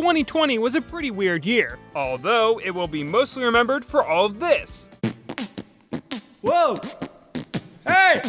2020 was a pretty weird year, although it will be mostly remembered for all of this. Whoa! Hey!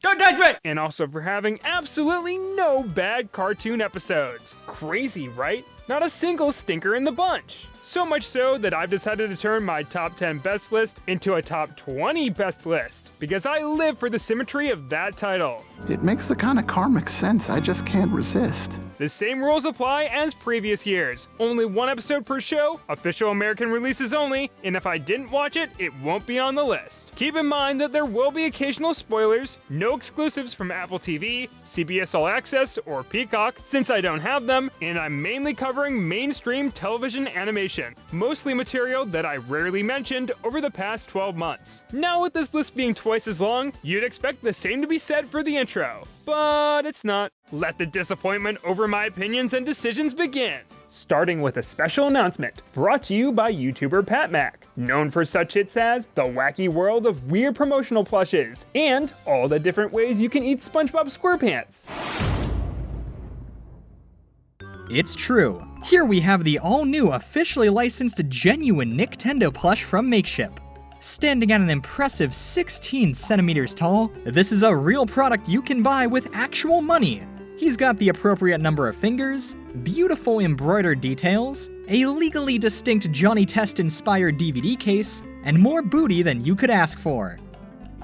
Don't touch me! And also for having absolutely no bad cartoon episodes. Crazy, right? Not a single stinker in the bunch. So much so that I've decided to turn my top 10 best list into a top 20 best list, because I live for the symmetry of that title. It makes the kind of karmic sense I just can't resist. The same rules apply as previous years. Only one episode per show, official American releases only, and if I didn't watch it, it won't be on the list. Keep in mind that there will be occasional spoilers, no exclusives from Apple TV, CBS All Access, or Peacock, since I don't have them, and I'm mainly covering mainstream television animation, mostly material that I rarely mentioned over the past 12 months. Now with this list being twice as long, you'd expect the same to be said for the intro, but it's not. Let the disappointment over my opinions and decisions begin. Starting with a special announcement brought to you by YouTuber PatMac, known for such hits as The Wacky World of Weird Promotional Plushes and all the different ways you can eat SpongeBob SquarePants. It's true. Here we have the all-new officially licensed genuine Tendo plush from Makeship. Standing at an impressive 16 centimeters tall, this is a real product you can buy with actual money. He's got the appropriate number of fingers, beautiful embroidered details, a legally distinct Johnny Test-inspired DVD case, and more booty than you could ask for.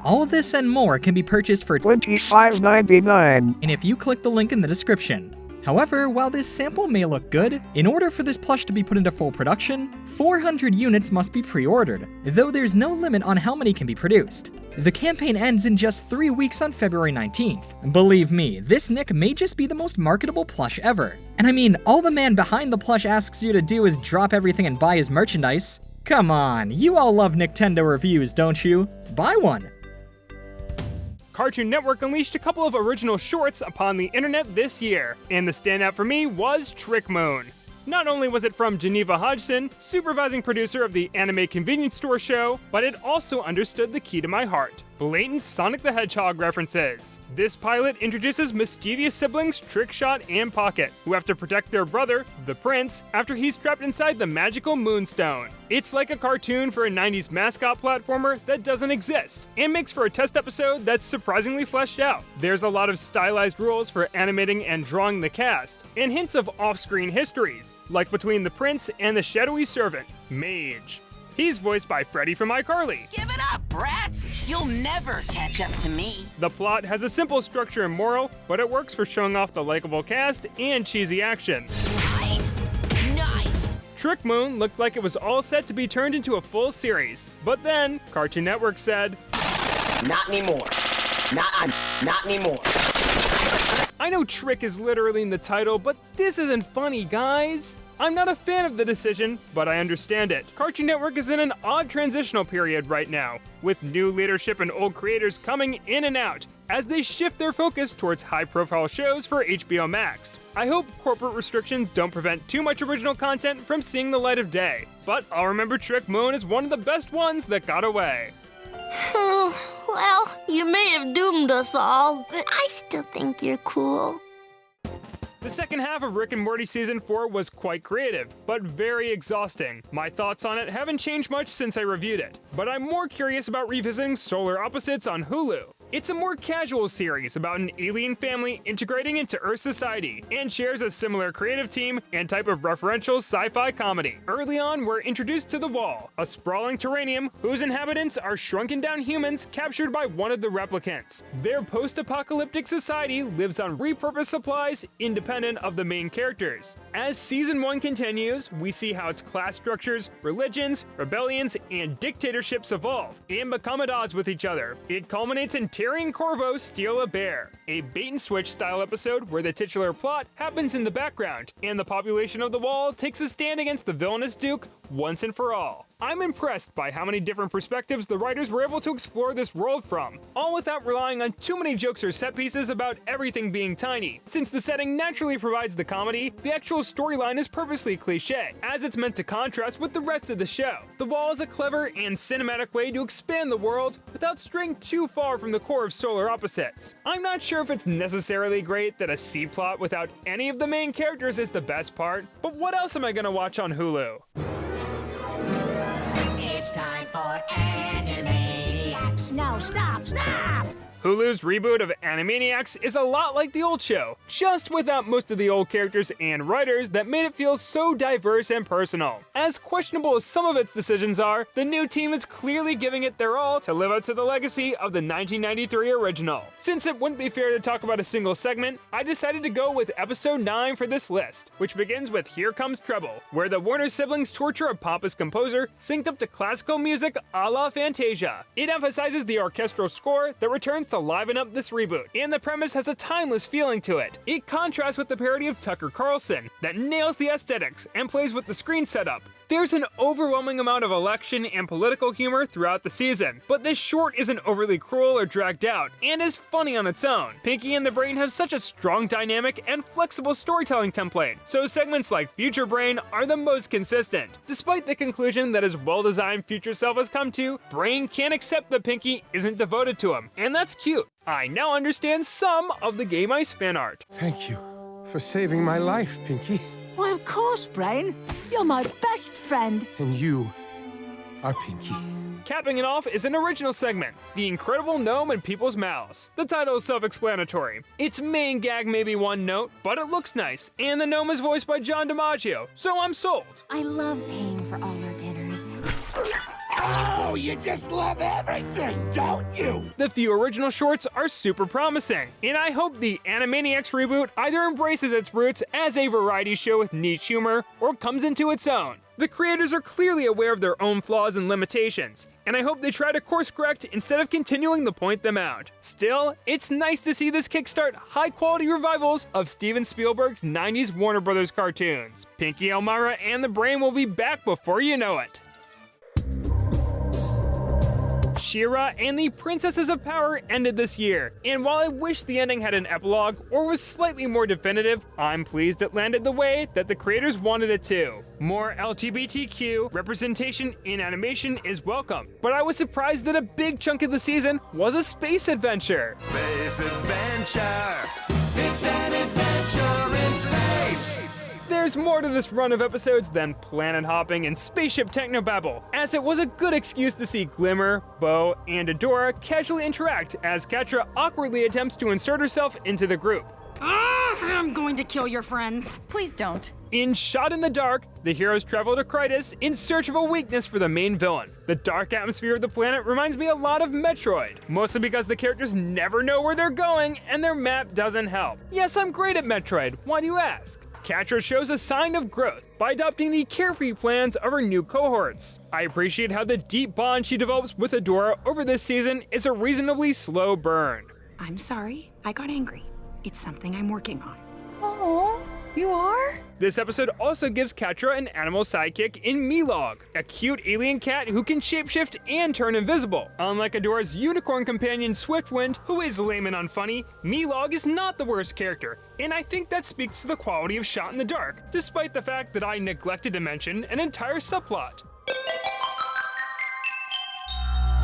All this and more can be purchased for $25.99. and if you click the link in the description. However, while this sample may look good, in order for this plush to be put into full production, 400 units must be pre-ordered, though there's no limit on how many can be produced. The campaign ends in just 3 weeks on February 19th. Believe me, this Nick may just be the most marketable plush ever. And I mean, all the man behind the plush asks you to do is drop everything and buy his merchandise. Come on, you all love Tendo reviews, don't you? Buy one! Cartoon Network unleashed a couple of original shorts upon the internet this year, and the standout for me was Trick Moon. Not only was it from Geneva Hodgson, supervising producer of the anime convenience store show, but it also understood the key to my heart: blatant Sonic the Hedgehog references. This pilot introduces mischievous siblings Trickshot and Pocket, who have to protect their brother, the Prince, after he's trapped inside the magical Moonstone. It's like a cartoon for a 90s mascot platformer that doesn't exist, and makes for a test episode that's surprisingly fleshed out. There's a lot of stylized rules for animating and drawing the cast, and hints of off-screen histories, like between the Prince and the shadowy servant, Mage. He's voiced by Freddy from iCarly. Give it up, brats! You'll never catch up to me. The plot has a simple structure and moral, but it works for showing off the likable cast and cheesy action. Nice! Nice! Trick Moon looked like it was all set to be turned into a full series, but then Cartoon Network said, Not anymore. Not anymore. I know Trick is literally in the title, but this isn't funny, guys. I'm not a fan of the decision, but I understand it. Cartoon Network is in an odd transitional period right now, with new leadership and old creators coming in and out, as they shift their focus towards high-profile shows for HBO Max. I hope corporate restrictions don't prevent too much original content from seeing the light of day, but I'll remember Trick Moon as one of the best ones that got away. Well, you may have doomed us all, but I still think you're cool. The second half of Rick and Morty Season 4 was quite creative, but very exhausting. My thoughts on it haven't changed much since I reviewed it, but I'm more curious about revisiting Solar Opposites on Hulu. It's a more casual series about an alien family integrating into Earth society, and shares a similar creative team and type of referential sci-fi comedy. Early on, we're introduced to the Wall, a sprawling terranium whose inhabitants are shrunken down humans captured by one of the replicants. Their post-apocalyptic society lives on repurposed supplies independent of the main characters. As Season 1 continues, we see how its class structures, religions, rebellions, and dictatorships evolve and become at odds with each other. It culminates in Terry and Corvo steal a bear, a bait-and-switch style episode where the titular plot happens in the background, and the population of the Wall takes a stand against the villainous Duke once and for all. I'm impressed by how many different perspectives the writers were able to explore this world from, all without relying on too many jokes or set pieces about everything being tiny. Since the setting naturally provides the comedy, the actual storyline is purposely cliche, as it's meant to contrast with the rest of the show. The Wall is a clever and cinematic way to expand the world without straying too far from the core of Solar Opposites. I'm not sure if it's necessarily great that a C-plot without any of the main characters is the best part, but what else am I gonna watch on Hulu? It's time for Animaniacs. No, stop, stop! Hulu's reboot of Animaniacs is a lot like the old show, just without most of the old characters and writers that made it feel so diverse and personal. As questionable as some of its decisions are, the new team is clearly giving it their all to live up to the legacy of the 1993 original. Since it wouldn't be fair to talk about a single segment, I decided to go with episode 9 for this list, which begins with Here Comes Trouble, where the Warner siblings torture a pompous composer synced up to classical music a la Fantasia. It emphasizes the orchestral score that returns to liven up this reboot, and the premise has a timeless feeling to it. It contrasts with the parody of Tucker Carlson that nails the aesthetics and plays with the screen setup. There's an overwhelming amount of election and political humor throughout the season, but this short isn't overly cruel or dragged out, and is funny on its own. Pinky and the Brain have such a strong dynamic and flexible storytelling template, so segments like Future Brain are the most consistent. Despite the conclusion that his well-designed future self has come to, Brain can't accept that Pinky isn't devoted to him, and that's cute. I now understand some of the Game Ice fan art. Thank you for saving my life, Pinky. Why, of course, Brain. You're my best friend. And you are Pinky. Capping it off is an original segment, The Incredible Gnome in People's Mouths. The title is self-explanatory. Its main gag may be one note, but it looks nice, and the gnome is voiced by John DiMaggio, so I'm sold. I love paying for all our dinners. Oh, you just love everything, don't you? The few original shorts are super promising, and I hope the Animaniacs reboot either embraces its roots as a variety show with niche humor, or comes into its own. The creators are clearly aware of their own flaws and limitations, and I hope they try to course correct instead of continuing to point them out. Still, it's nice to see this kickstart high-quality revivals of Steven Spielberg's 90s Warner Brothers cartoons. Pinky, Elmira, and the Brain will be back before you know it. She-Ra and the Princesses of Power ended this year, and while I wish the ending had an epilogue or was slightly more definitive, I'm pleased it landed the way that the creators wanted it to. More LGBTQ representation in animation is welcome, but I was surprised that a big chunk of the season was a space adventure. Space adventure. It's an adventure in space. There's more to this run of episodes than planet hopping and spaceship technobabble, as it was a good excuse to see Glimmer, Bo, and Adora casually interact as Catra awkwardly attempts to insert herself into the group. I'm going to kill your friends. Please don't. In Shot in the Dark, the heroes travel to Krytus in search of a weakness for the main villain. The dark atmosphere of the planet reminds me a lot of Metroid, mostly because the characters never know where they're going and their map doesn't help. Yes, I'm great at Metroid, why do you ask? Catra shows a sign of growth by adopting the carefree plans of her new cohorts. I appreciate how the deep bond she develops with Adora over this season is a reasonably slow burn. I'm sorry, I got angry. It's something I'm working on. Oh, you are? This episode also gives Catra an animal sidekick in Milog, a cute alien cat who can shapeshift and turn invisible. Unlike Adora's unicorn companion Swiftwind, who is lame and unfunny, Milog is not the worst character, and I think that speaks to the quality of Shot in the Dark, despite the fact that I neglected to mention an entire subplot.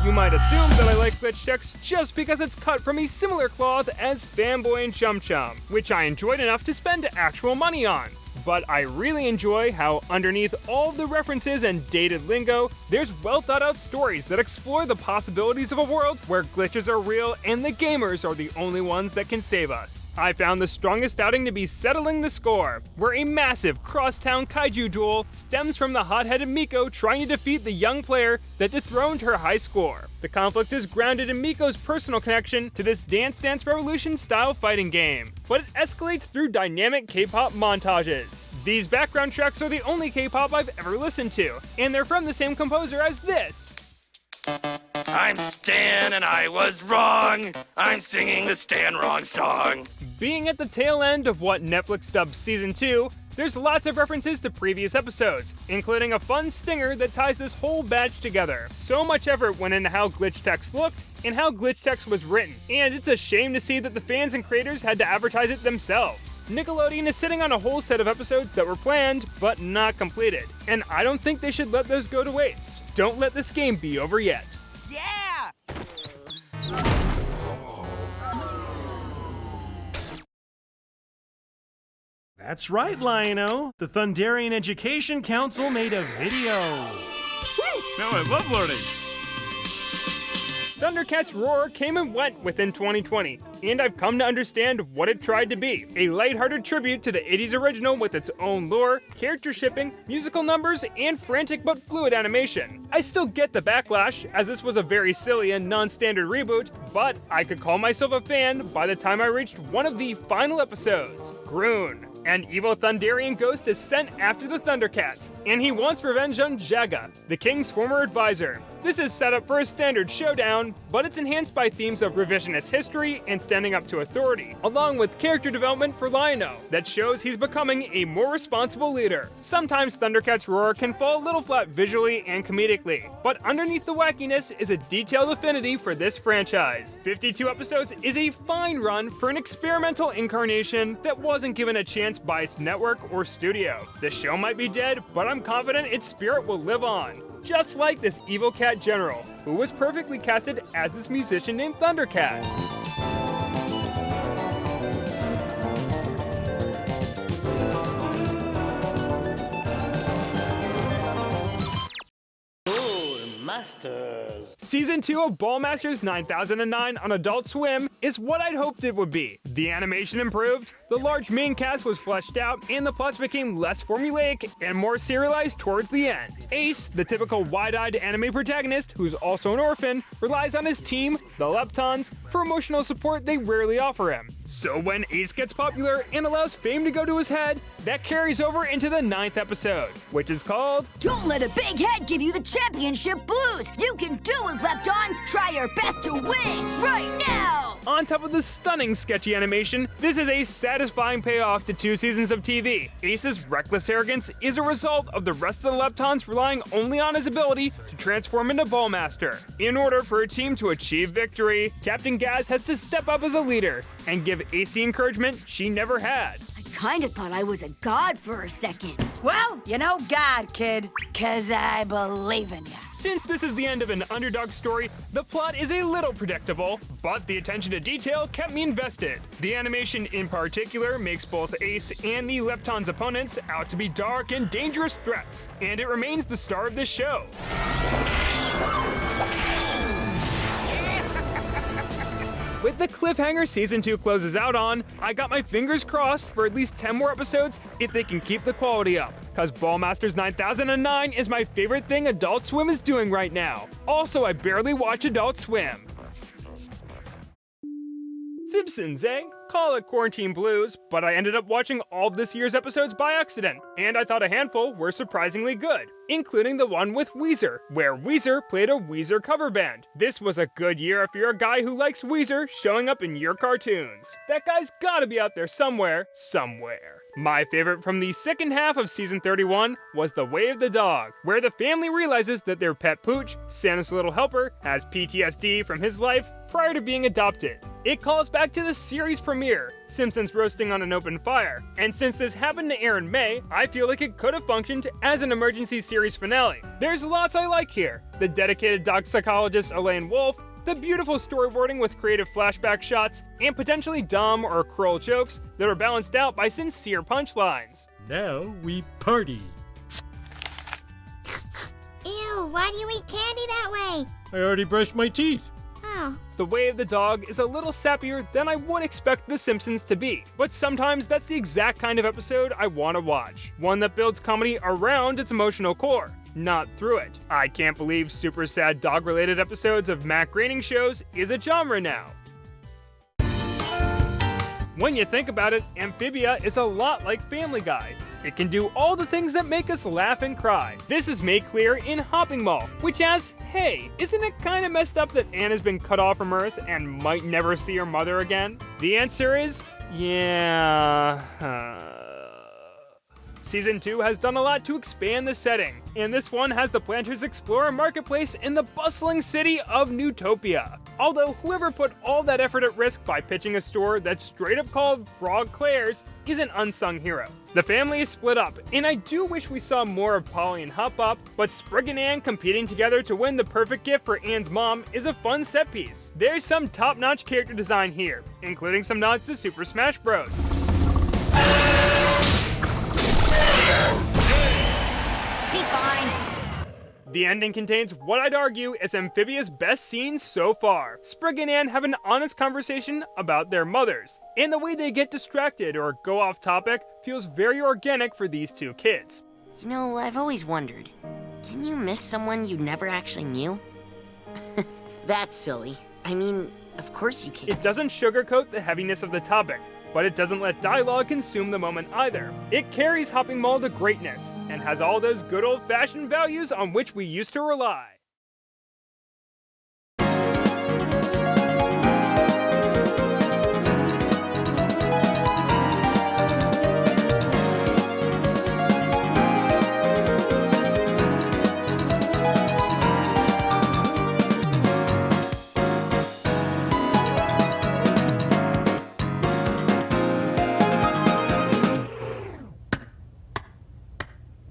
You might assume that I like glitch checks just because it's cut from a similar cloth as Fanboy and Chum Chum, which I enjoyed enough to spend actual money on. But I really enjoy how underneath all of the references and dated lingo, there's well thought out stories that explore the possibilities of a world where glitches are real and the gamers are the only ones that can save us. I found the strongest outing to be Settling the Score, where a massive crosstown kaiju duel stems from the hot-headed Miko trying to defeat the young player that dethroned her high score. The conflict is grounded in Miko's personal connection to this Dance Dance Revolution style fighting game, but it escalates through dynamic K-pop montages. These background tracks are the only K-pop I've ever listened to, and they're from the same composer as this. I'm Stan and I was wrong. I'm singing the Stan Wrong song. Being at the tail end of what Netflix dubbed Season 2, There's lots of references to previous episodes, including a fun stinger that ties this whole batch together. So much effort went into how glitch text looked and how glitch text was written, and it's a shame to see that the fans and creators had to advertise it themselves. Nickelodeon is sitting on a whole set of episodes that were planned, but not completed, and I don't think they should let those go to waste. Don't let this game be over yet. Yeah! That's right, Lion-O. The Thunderian Education Council made a video. Woo! Now I love learning. Thundercats Roar came and went within 2020, and I've come to understand what it tried to be. A lighthearted tribute to the 80s original with its own lore, character shipping, musical numbers, and frantic but fluid animation. I still get the backlash, as this was a very silly and non-standard reboot, but I could call myself a fan by the time I reached one of the final episodes, Groon. An evil Thunderian ghost is sent after the Thundercats, and he wants revenge on Jaga, the king's former advisor. This is set up for a standard showdown, but it's enhanced by themes of revisionist history and standing up to authority, along with character development for Lion-O that shows he's becoming a more responsible leader. Sometimes Thundercats Roar can fall a little flat visually and comedically, but underneath the wackiness is a detailed affinity for this franchise. 52 episodes is a fine run for an experimental incarnation that wasn't given a chance by its network or studio. The show might be dead, but I'm confident its spirit will live on. Just like this evil cat general, who was perfectly casted as this musician named Thundercat. Masters. Season 2 of Ballmasters 9009 on Adult Swim is what I'd hoped it would be. The animation improved, the large main cast was fleshed out, and the plots became less formulaic and more serialized towards the end. Ace, the typical wide-eyed anime protagonist who's also an orphan, relies on his team, the Leptons, for emotional support they rarely offer him. So when Ace gets popular and allows fame to go to his head, that carries over into the 9th episode, which is called Don't let a big head give you the championship blues. You can do it, Leptons. Try your best to win right now. On top of the stunning sketchy animation, this is a satisfying payoff to 2 seasons of TV. Ace's reckless arrogance is a result of the rest of the Leptons relying only on his ability to transform into Ballmaster. In order for a team to achieve victory, Captain Gaz has to step up as a leader and give Ace the encouragement she never had. Kinda thought I was a god for a second. Well, you know God, kid, 'cause I believe in ya. Since this is the end of an underdog story, the plot is a little predictable, but the attention to detail kept me invested. The animation in particular makes both Ace and the Lepton's opponents out to be dark and dangerous threats, and it remains the star of this show. With the cliffhanger Season 2 closes out on, I got my fingers crossed for at least 10 more episodes if they can keep the quality up, cause Ballmasters 9009 is my favorite thing Adult Swim is doing right now. Also, I barely watch Adult Swim. Simpsons, eh? Call it quarantine blues, but I ended up watching all of this year's episodes by accident, and I thought a handful were surprisingly good, including the one with Weezer, where Weezer played a Weezer cover band. This was a good year if you're a guy who likes Weezer showing up in your cartoons. That guy's gotta be out there somewhere. My favorite from the second half of season 31 was The Way of the Dog, where the family realizes that their pet Pooch, Santa's little helper, has PTSD from his life prior to being adopted. It calls back to the series premiere, Simpsons roasting on an open fire, and since this happened to air in May, I feel like it could have functioned as an emergency series finale. There's lots I like here. The dedicated dog psychologist Elaine Wolf, the beautiful storyboarding with creative flashback shots, and potentially dumb or cruel jokes that are balanced out by sincere punchlines. Now we party. Ew, why do you eat candy that way? I already brushed my teeth. Oh. The Way of the Dog is a little sappier than I would expect The Simpsons to be, but sometimes that's the exact kind of episode I want to watch. One that builds comedy around its emotional core, not through it. I can't believe super sad dog-related episodes of Matt Groening shows is a genre now. When you think about it, Amphibia is a lot like Family Guy. It can do all the things that make us laugh and cry. This is made clear in Hopping Mall, which asks, hey, isn't it kinda messed up that Anna's been cut off from Earth and might never see her mother again? The answer is, yeah. Season 2 has done a lot to expand the setting, and this one has the planters explore a marketplace in the bustling city of Newtopia. Although whoever put all that effort at risk by pitching a store that's straight up called Frog Claire's is an unsung hero. The family is split up, and I do wish we saw more of Polly and Hop Up, but Sprig and Ann competing together to win the perfect gift for Ann's mom is a fun set piece. There's some top-notch character design here, including some nods to Super Smash Bros. He's fine. The ending contains what I'd argue is Amphibia's best scene so far. Sprig and Ann have an honest conversation about their mothers, and the way they get distracted or go off topic feels very organic for these two kids. You know, I've always wondered, can you miss someone you never actually knew? That's silly. I mean, of course you can. It doesn't sugarcoat the heaviness of the topic, but it doesn't let dialogue consume the moment either. It carries Hopping Mall to greatness, and has all those good old-fashioned values on which we used to rely.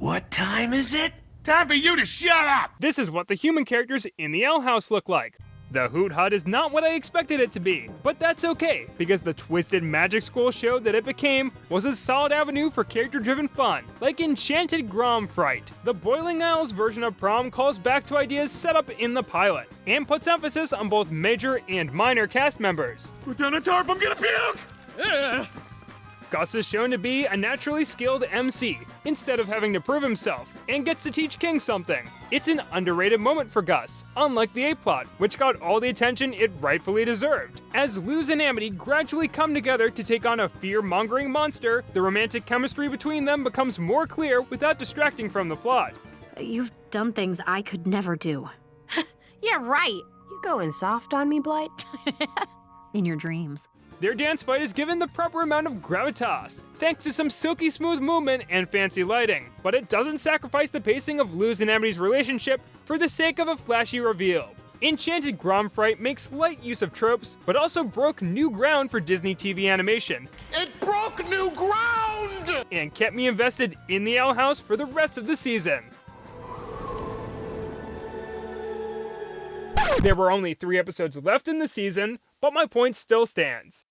What time is it? Time for you to shut up! This is what the human characters in the Owl House look like. The Hoot Hut is not what I expected it to be, but that's okay, because the twisted magic school show that it became was a solid avenue for character-driven fun, like Enchanted Gromfrite. The Boiling Owls version of prom calls back to ideas set up in the pilot, and puts emphasis on both major and minor cast members. Lieutenant Tarp, I'm gonna puke! Ugh. Gus is shown to be a naturally skilled MC, instead of having to prove himself, and gets to teach King something. It's an underrated moment for Gus, unlike the A-plot, which got all the attention it rightfully deserved. As Luz and Amity gradually come together to take on a fear-mongering monster, the romantic chemistry between them becomes more clear without distracting from the plot. You've done things I could never do. Yeah, right. You going soft on me, Blight? In your dreams. Their dance fight is given the proper amount of gravitas, thanks to some silky smooth movement and fancy lighting, but it doesn't sacrifice the pacing of Luz and Amity's relationship for the sake of a flashy reveal. Enchanted Gromfrite makes light use of tropes, but also broke new ground for Disney TV animation. It broke new ground! And kept me invested in the Owl House for the rest of the season. There were only 3 episodes left in the season, but my point still stands.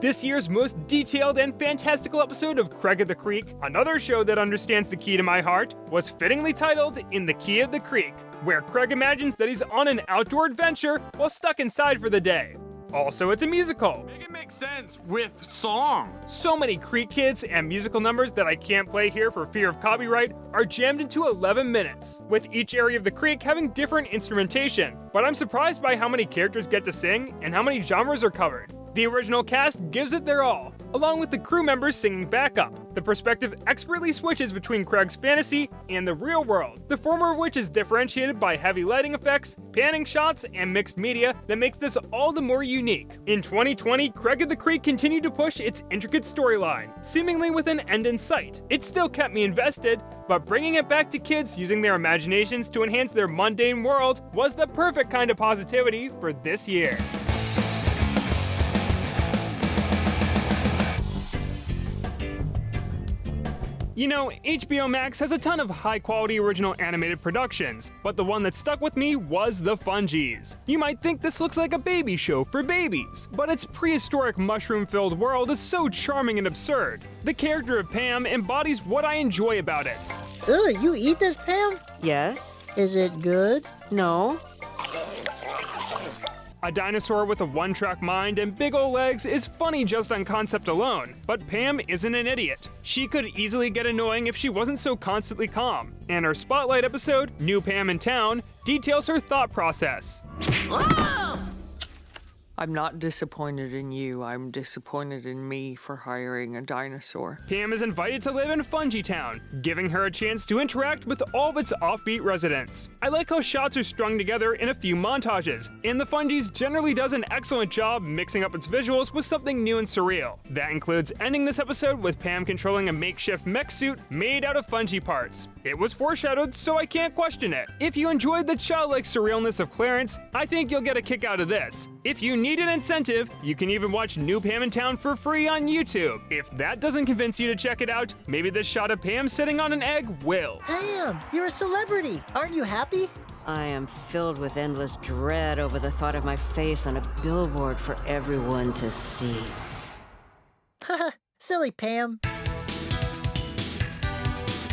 This year's most detailed and fantastical episode of Craig of the Creek, another show that understands the key to my heart, was fittingly titled In the Key of the Creek, where Craig imagines that he's on an outdoor adventure while stuck inside for the day. Also, it's a musical. Make it make sense with song. So many Creek kids and musical numbers that I can't play here for fear of copyright are jammed into 11 minutes, with each area of the creek having different instrumentation. But I'm surprised by how many characters get to sing and how many genres are covered. The original cast gives it their all, along with the crew members singing backup. The perspective expertly switches between Craig's fantasy and the real world, the former of which is differentiated by heavy lighting effects, panning shots, and mixed media that makes this all the more unique. In 2020, Craig of the Creek continued to push its intricate storyline, seemingly with an end in sight. It still kept me invested, but bringing it back to kids using their imaginations to enhance their mundane world was the perfect kind of positivity for this year. You know, HBO Max has a ton of high-quality original animated productions, but the one that stuck with me was The Fungis. You might think this looks like a baby show for babies, but its prehistoric mushroom-filled world is so charming and absurd. The character of Pam embodies what I enjoy about it. Ugh, you eat this, Pam? Yes. Is it good? No. A dinosaur with a one-track mind and big ol' legs is funny just on concept alone, but Pam isn't an idiot. She could easily get annoying if she wasn't so constantly calm, and her Spotlight episode, New Pam in Town, details her thought process. I'm not disappointed in you, I'm disappointed in me for hiring a dinosaur. Pam is invited to live in Fungi Town, giving her a chance to interact with all of its offbeat residents. I like how shots are strung together in a few montages, and the Fungis generally does an excellent job mixing up its visuals with something new and surreal. That includes ending this episode with Pam controlling a makeshift mech suit made out of fungi parts. It was foreshadowed, so I can't question it. If you enjoyed the childlike surrealness of Clarence, I think you'll get a kick out of this. If you need an incentive, you can even watch New Pam in Town for free on YouTube. If that doesn't convince you to check it out, maybe this shot of Pam sitting on an egg will. Pam, you're a celebrity. Aren't you happy? I am filled with endless dread over the thought of my face on a billboard for everyone to see. Haha, silly Pam.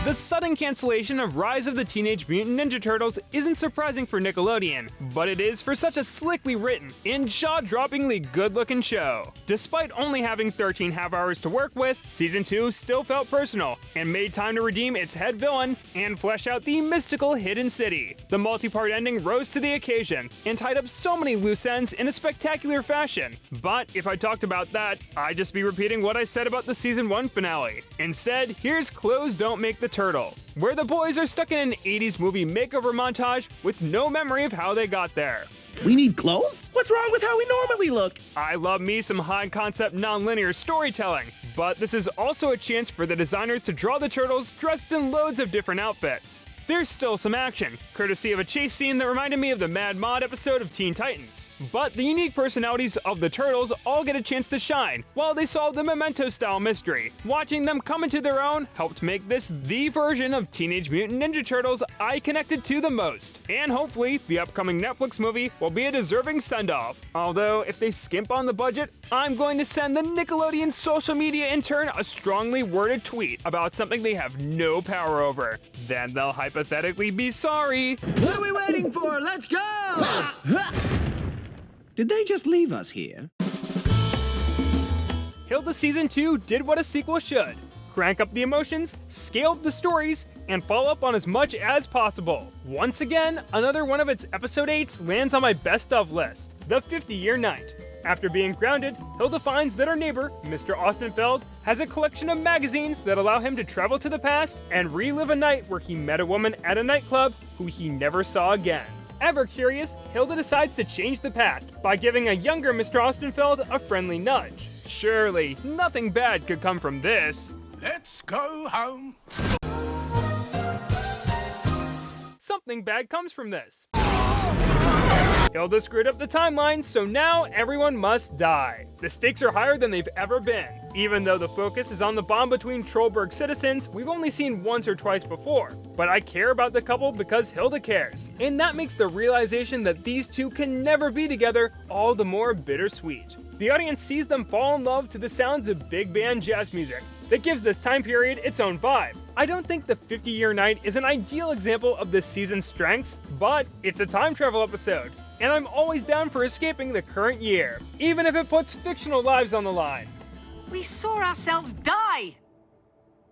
The sudden cancellation of Rise of the Teenage Mutant Ninja Turtles isn't surprising for Nickelodeon, but it is for such a slickly written and jaw-droppingly good-looking show. Despite only having 13 half hours to work with, Season 2 still felt personal and made time to redeem its head villain and flesh out the mystical Hidden City. The multi-part ending rose to the occasion and tied up so many loose ends in a spectacular fashion. But if I talked about that, I'd just be repeating what I said about the Season 1 finale. Instead, here's Clothes Don't Make the Turtle, where the boys are stuck in an 80s movie makeover montage with no memory of how they got there. We need clothes? What's wrong with how we normally look? I love me some high-concept non-linear storytelling, but this is also a chance for the designers to draw the turtles dressed in loads of different outfits. There's still some action, courtesy of a chase scene that reminded me of the Mad Mod episode of Teen Titans. But the unique personalities of the turtles all get a chance to shine while they solve the Memento-style mystery. Watching them come into their own helped make this the version of Teenage Mutant Ninja Turtles I connected to the most. And hopefully, the upcoming Netflix movie will be a deserving send-off. Although, if they skimp on the budget, I'm going to send the Nickelodeon social media intern a strongly worded tweet about something they have no power over. Then they'll hypothetically be sorry. What are we waiting for? Let's go! Did they just leave us here? Hilda Season 2 did what a sequel should. Crank up the emotions, scale up the stories, and follow up on as much as possible. Once again, another one of its episode 8s lands on my best of list, The 50-Year Night. After being grounded, Hilda finds that her neighbor, Mr. Ostenfeld, has a collection of magazines that allow him to travel to the past and relive a night where he met a woman at a nightclub who he never saw again. Ever curious, Hilda decides to change the past by giving a younger Mr. Ostenfeld a friendly nudge. Surely, nothing bad could come from this. Let's go home. Something bad comes from this. Hilda screwed up the timeline, so now everyone must die. The stakes are higher than they've ever been. Even though the focus is on the bond between Trollberg citizens we've only seen once or twice before. But I care about the couple because Hilda cares. And that makes the realization that these two can never be together all the more bittersweet. The audience sees them fall in love to the sounds of big band jazz music that gives this time period its own vibe. I don't think the 50-Year Night is an ideal example of this season's strengths, but it's a time travel episode. And I'm always down for escaping the current year, even if it puts fictional lives on the line. We saw ourselves die!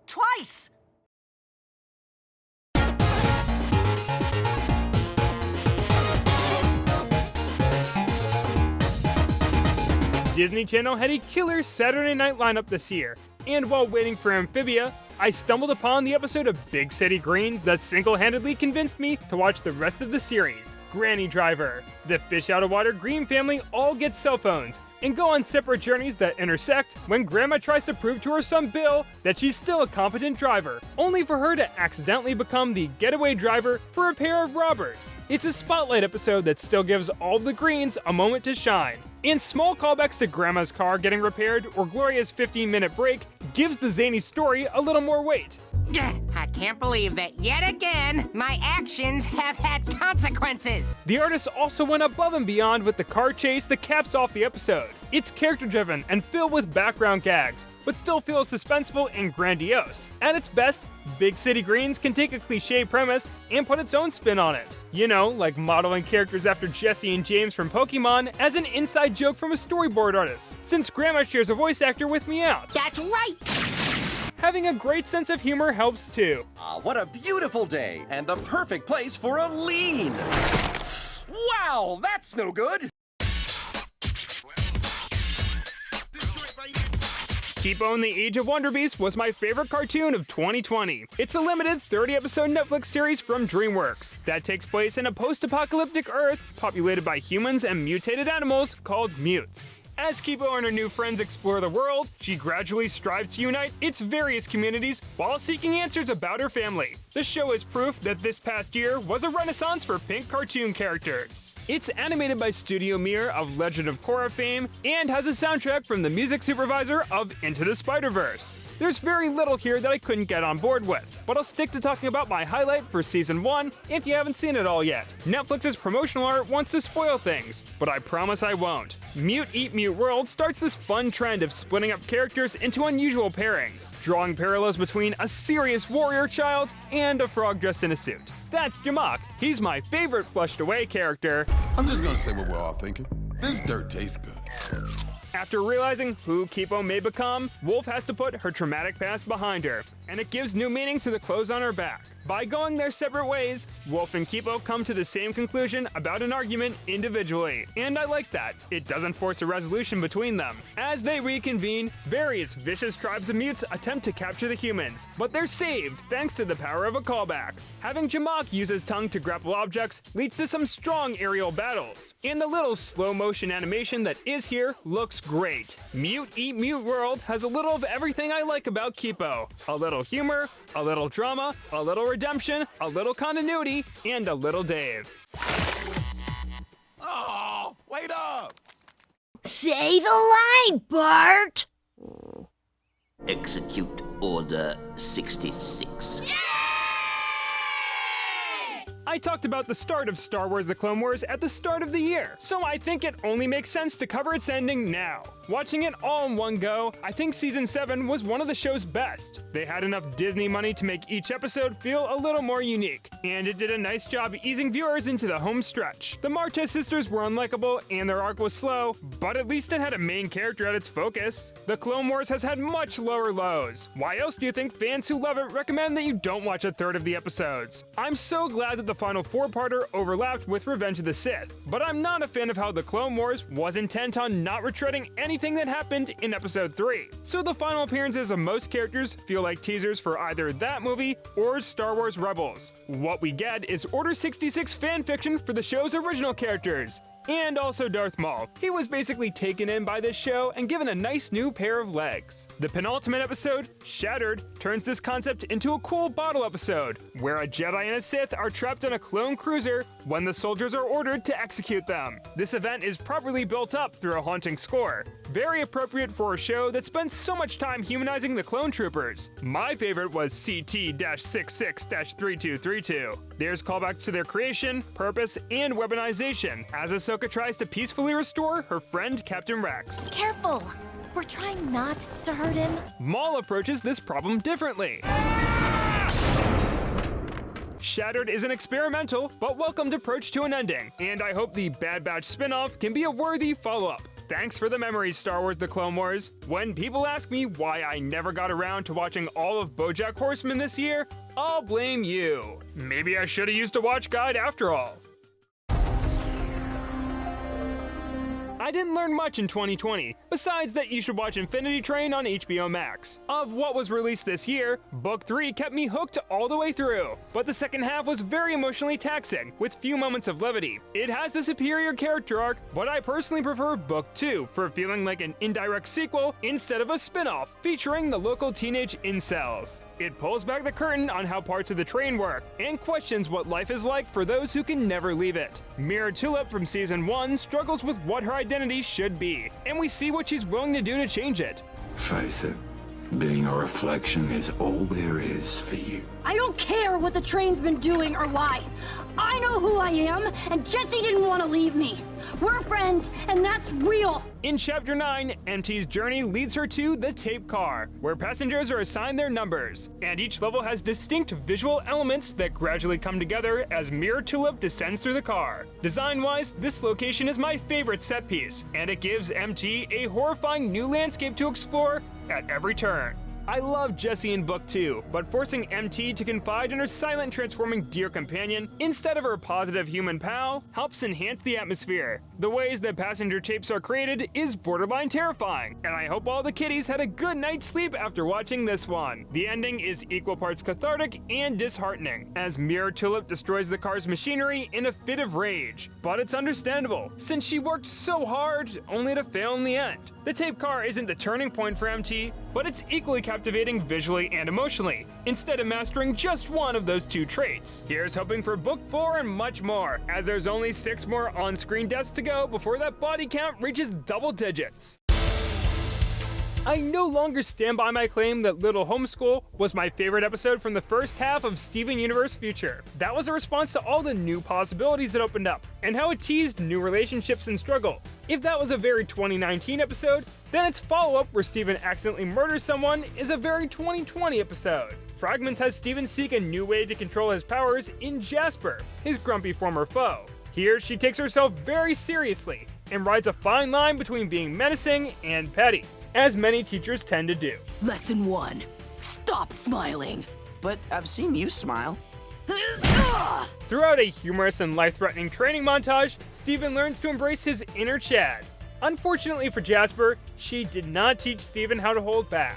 Twice! Disney Channel had a killer Saturday night lineup this year, and while waiting for Amphibia, I stumbled upon the episode of Big City Greens that single-handedly convinced me to watch the rest of the series, Granny Driver. The fish out of water Green family all get cell phones and go on separate journeys that intersect when Grandma tries to prove to her son Bill that she's still a competent driver, only for her to accidentally become the getaway driver for a pair of robbers. It's a spotlight episode that still gives all the Greens a moment to shine. And small callbacks to Grandma's car getting repaired or Gloria's 15-minute break gives the zany story a little more weight. I can't believe that yet again, my actions have had consequences. The artist also went above and beyond with the car chase that caps off the episode. It's character-driven and filled with background gags, but still feels suspenseful and grandiose. At its best, Big City Greens can take a cliché premise and put its own spin on it. You know, like modeling characters after Jesse and James from Pokemon as an inside joke from a storyboard artist, since Grandma shares a voice actor with Meowth. That's right! Having a great sense of humor helps too. What a beautiful day, and the perfect place for a lean! Wow, that's no good! Kipo and the Age of Wonder Beast was my favorite cartoon of 2020. It's a limited 30-episode Netflix series from DreamWorks that takes place in a post-apocalyptic Earth populated by humans and mutated animals called mutes. As Kipo and her new friends explore the world, she gradually strives to unite its various communities while seeking answers about her family. The show is proof that this past year was a renaissance for pink cartoon characters. It's animated by Studio Mir of Legend of Korra fame and has a soundtrack from the music supervisor of Into the Spider-Verse. There's very little here that I couldn't get on board with, but I'll stick to talking about my highlight for Season 1 if you haven't seen it all yet. Netflix's promotional art wants to spoil things, but I promise I won't. Mute Eat Mute World starts this fun trend of splitting up characters into unusual pairings, drawing parallels between a serious warrior child and a frog dressed in a suit. That's Jamak. He's my favorite flushed away character. I'm just gonna say what we're all thinking. This dirt tastes good. After realizing who Kipo may become, Wolf has to put her traumatic past behind her, and it gives new meaning to the clothes on her back. By going their separate ways, Wolf and Kipo come to the same conclusion about an argument individually, and I like that. It doesn't force a resolution between them. As they reconvene, various vicious tribes of mutes attempt to capture the humans, but they're saved thanks to the power of a callback. Having Jamak use his tongue to grapple objects leads to some strong aerial battles, and the little slow-motion animation that is here looks great. Mute Eat Mute World has a little of everything I like about Kipo. A little humor, a little drama, a little redemption, a little continuity, and a little Dave. Oh, wait up! Say the line, Bart! Execute Order 66. I talked about the start of Star Wars The Clone Wars at the start of the year, so I think it only makes sense to cover its ending now. Watching it all in one go, I think Season 7 was one of the show's best. They had enough Disney money to make each episode feel a little more unique, and it did a nice job easing viewers into the home stretch. The Martez sisters were unlikable and their arc was slow, but at least it had a main character at its focus. The Clone Wars has had much lower lows. Why else do you think fans who love it recommend that you don't watch a third of the episodes? I'm so glad that the final four-parter overlapped with Revenge of the Sith, but I'm not a fan of how the Clone Wars was intent on not retreading anything that happened in Episode 3. So the final appearances of most characters feel like teasers for either that movie or Star Wars Rebels. What we get is Order 66 fanfiction for the show's original characters. And also Darth Maul. He was basically taken in by this show and given a nice new pair of legs. The penultimate episode, Shattered, turns this concept into a cool bottle episode, where a Jedi and a Sith are trapped on a clone cruiser when the soldiers are ordered to execute them. This event is properly built up through a haunting score. Very appropriate for a show that spends so much time humanizing the clone troopers. My favorite was CT-66-3232. There's callbacks to their creation, purpose, and weaponization, as Ahsoka tries to peacefully restore her friend Captain Rex. Careful! We're trying not to hurt him. Maul approaches this problem differently. Shattered is an experimental but welcomed approach to an ending, and I hope the Bad Batch spin-off can be a worthy follow-up. Thanks for the memories, Star Wars The Clone Wars. When people ask me why I never got around to watching all of BoJack Horseman this year, I'll blame you. Maybe I should have used a watch guide after all. I didn't learn much in 2020, besides that you should watch Infinity Train on HBO Max. Of what was released this year, Book 3 kept me hooked all the way through, but the second half was very emotionally taxing, with few moments of levity. It has the superior character arc, but I personally prefer Book 2 for feeling like an indirect sequel instead of a spin-off featuring the local teenage incels. It pulls back the curtain on how parts of the train work, and questions what life is like for those who can never leave it. Mirror Tulip from Season 1 struggles with what her identity should be, and we see what she's willing to do to change it. Face it, being a reflection is all there is for you. I don't care what the train's been doing or why. I know who I am, and Jesse didn't want to leave me. We're friends, and that's real. In Chapter 9, MT's journey leads her to the tape car, where passengers are assigned their numbers, and each level has distinct visual elements that gradually come together as Mirror Tulip descends through the car. Design-wise, this location is my favorite set piece, and it gives MT a horrifying new landscape to explore at every turn. I love Jessie in Book 2, but forcing MT to confide in her silent transforming deer companion instead of her positive human pal helps enhance the atmosphere. The ways that passenger tapes are created is borderline terrifying, and I hope all the kiddies had a good night's sleep after watching this one. The ending is equal parts cathartic and disheartening, as Mirror Tulip destroys the car's machinery in a fit of rage. But it's understandable, since she worked so hard only to fail in the end. The tape car isn't the turning point for MT, but it's equally captivating visually and emotionally, instead of mastering just one of those two traits. Here's hoping for Book 4 and much more, as there's only 6 more on-screen deaths to go before that body count reaches double digits. I no longer stand by my claim that Little Homeschool was my favorite episode from the first half of Steven Universe Future. That was a response to all the new possibilities it opened up, and how it teased new relationships and struggles. If that was a very 2019 episode, then its follow-up where Steven accidentally murders someone is a very 2020 episode. Fragments has Steven seek a new way to control his powers in Jasper, his grumpy former foe. Here, she takes herself very seriously, and rides a fine line between being menacing and petty, as many teachers tend to do. Lesson 1. Stop smiling. But I've seen you smile. Throughout a humorous and life-threatening training montage, Steven learns to embrace his inner Chad. Unfortunately for Jasper, she did not teach Steven how to hold back.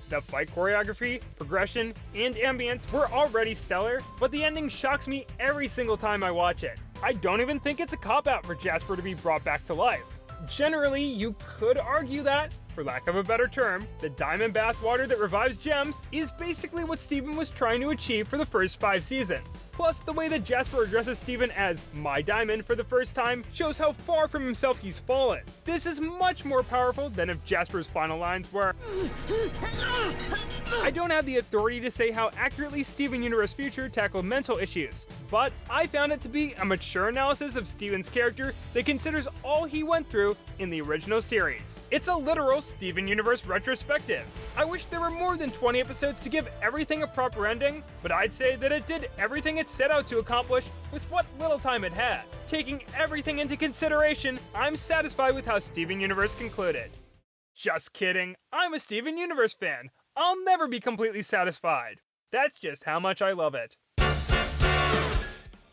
The fight choreography, progression, and ambience were already stellar, but the ending shocks me every single time I watch it. I don't even think it's a cop-out for Jasper to be brought back to life. Generally, you could argue that, for lack of a better term, the diamond bathwater that revives gems is basically what Steven was trying to achieve for the first 5 seasons. Plus, the way that Jasper addresses Steven as my diamond for the first time shows how far from himself he's fallen. This is much more powerful than if Jasper's final lines were, I don't have the authority to say how accurately Steven Universe Future tackled mental issues, but I found it to be a mature analysis of Steven's character that considers all he went through in the original series. It's a literal Steven Universe retrospective. I wish there were more than 20 episodes to give everything a proper ending, but I'd say that it did everything it set out to accomplish with what little time it had. Taking everything into consideration, I'm satisfied with how Steven Universe concluded. Just kidding, I'm a Steven Universe fan. I'll never be completely satisfied. That's just how much I love it.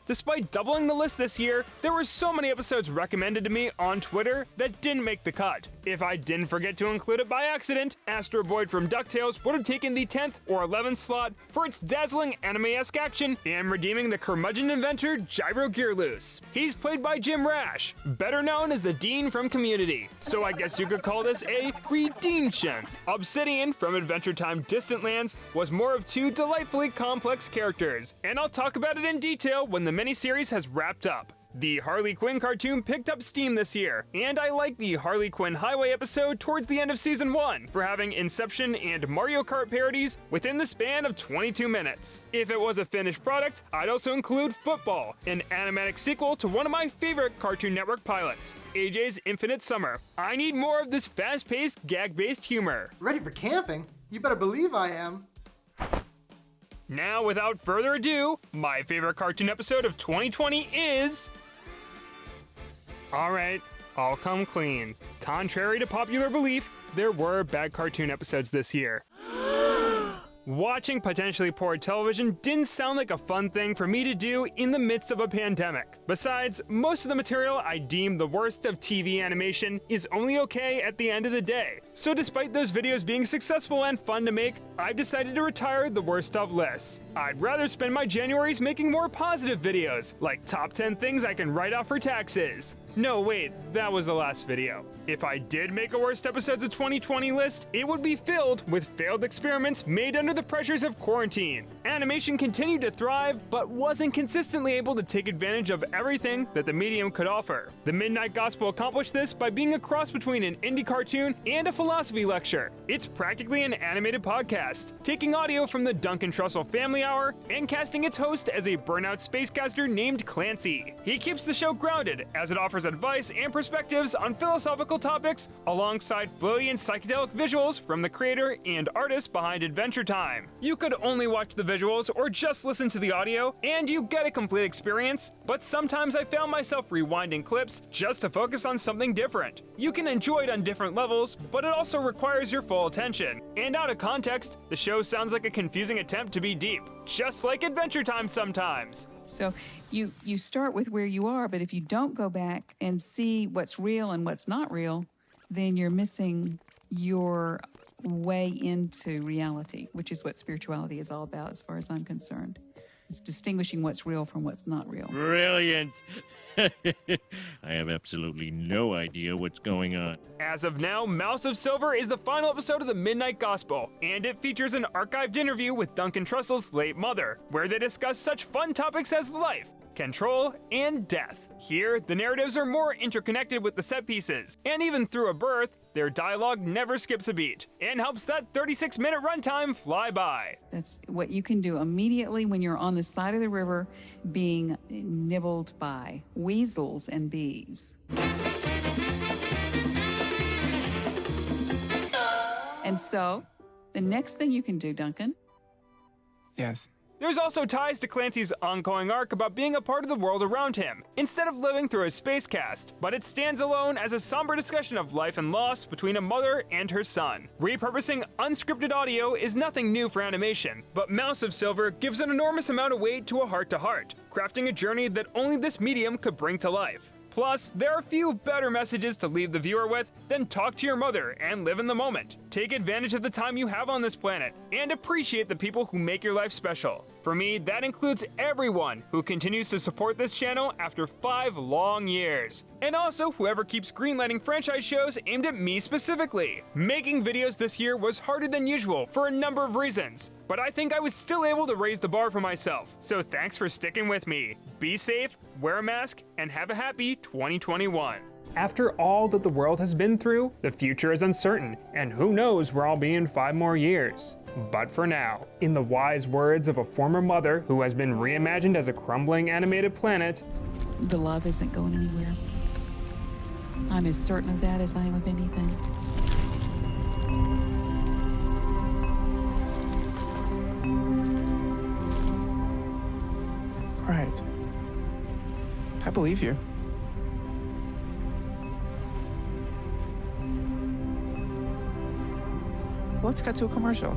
Despite doubling the list this year, there were so many episodes recommended to me on Twitter that didn't make the cut. If I didn't forget to include it by accident, Astro Boy from DuckTales would have taken the 10th or 11th slot for its dazzling anime-esque action and redeeming the curmudgeon inventor Gyro Gearloose. He's played by Jim Rash, better known as the Dean from Community, so I guess you could call this a redemption. Obsidian from Adventure Time Distant Lands was more of 2 delightfully complex characters, and I'll talk about it in detail when the miniseries has wrapped up. The Harley Quinn cartoon picked up steam this year, and I like the Harley Quinn Highway episode towards the end of Season 1 for having Inception and Mario Kart parodies within the span of 22 minutes. If it was a finished product, I'd also include Football, an animatic sequel to one of my favorite Cartoon Network pilots, AJ's Infinite Summer. I need more of this fast-paced, gag-based humor. Ready for camping? You better believe I am. Now, without further ado, my favorite cartoon episode of 2020 is... Alright, I'll come clean. Contrary to popular belief, there were bad cartoon episodes this year. Watching potentially poor television didn't sound like a fun thing for me to do in the midst of a pandemic. Besides, most of the material I deem the worst of TV animation is only okay at the end of the day. So despite those videos being successful and fun to make, I've decided to retire the worst of lists. I'd rather spend my Januaries making more positive videos, like top 10 things I can write off for taxes. No, wait, that was the last video. If I did make a worst episodes of 2020 list, it would be filled with failed experiments made under the pressures of quarantine. Animation continued to thrive, but wasn't consistently able to take advantage of everything that the medium could offer. The Midnight Gospel accomplished this by being a cross between an indie cartoon and a philosophy lecture. It's practically an animated podcast, taking audio from the Duncan Trussell Family Hour and casting its host as a burnout spacecaster named Clancy. He keeps the show grounded as it offers advice and perspectives on philosophical topics alongside floaty and psychedelic visuals from the creator and artist behind Adventure Time. You could only watch the visuals or just listen to the audio and you get a complete experience, but sometimes I found myself rewinding clips just to focus on something different. You can enjoy it on different levels, but it also requires your full attention. And out of context, the show sounds like a confusing attempt to be deep, just like Adventure Time sometimes. So you start with where you are, but if you don't go back and see what's real and what's not real, then you're missing your way into reality, which is what spirituality is all about as far as I'm concerned. It's distinguishing what's real from what's not real. Brilliant. I have absolutely no idea what's going on. As of now, Mouse of Silver is the final episode of the Midnight Gospel, and it features an archived interview with Duncan Trussell's late mother, where they discuss such fun topics as life, control, and death. Here, the narratives are more interconnected with the set pieces, and even through a birth, their dialogue never skips a beat, and helps that 36-minute runtime fly by. That's what you can do immediately when you're on the side of the river being nibbled by weasels and bees. And so, the next thing you can do, Duncan. Yes. There's also ties to Clancy's ongoing arc about being a part of the world around him, instead of living through a space cast, but it stands alone as a somber discussion of life and loss between a mother and her son. Repurposing unscripted audio is nothing new for animation, but Mouse of Silver gives an enormous amount of weight to a heart-to-heart, crafting a journey that only this medium could bring to life. Plus, there are few better messages to leave the viewer with than talk to your mother and live in the moment. Take advantage of the time you have on this planet and appreciate the people who make your life special. For me, that includes everyone who continues to support this channel after 5 long years. And also whoever keeps greenlighting franchise shows aimed at me specifically. Making videos this year was harder than usual for a number of reasons, but I think I was still able to raise the bar for myself. So thanks for sticking with me. Be safe, wear a mask, and have a happy 2021. After all that the world has been through, the future is uncertain, and who knows where I'll be in 5 more years. But for now, in the wise words of a former mother who has been reimagined as a crumbling animated planet, The love isn't going anywhere. I'm as certain of that as I am of anything. Right. I believe you. Let's cut to a commercial.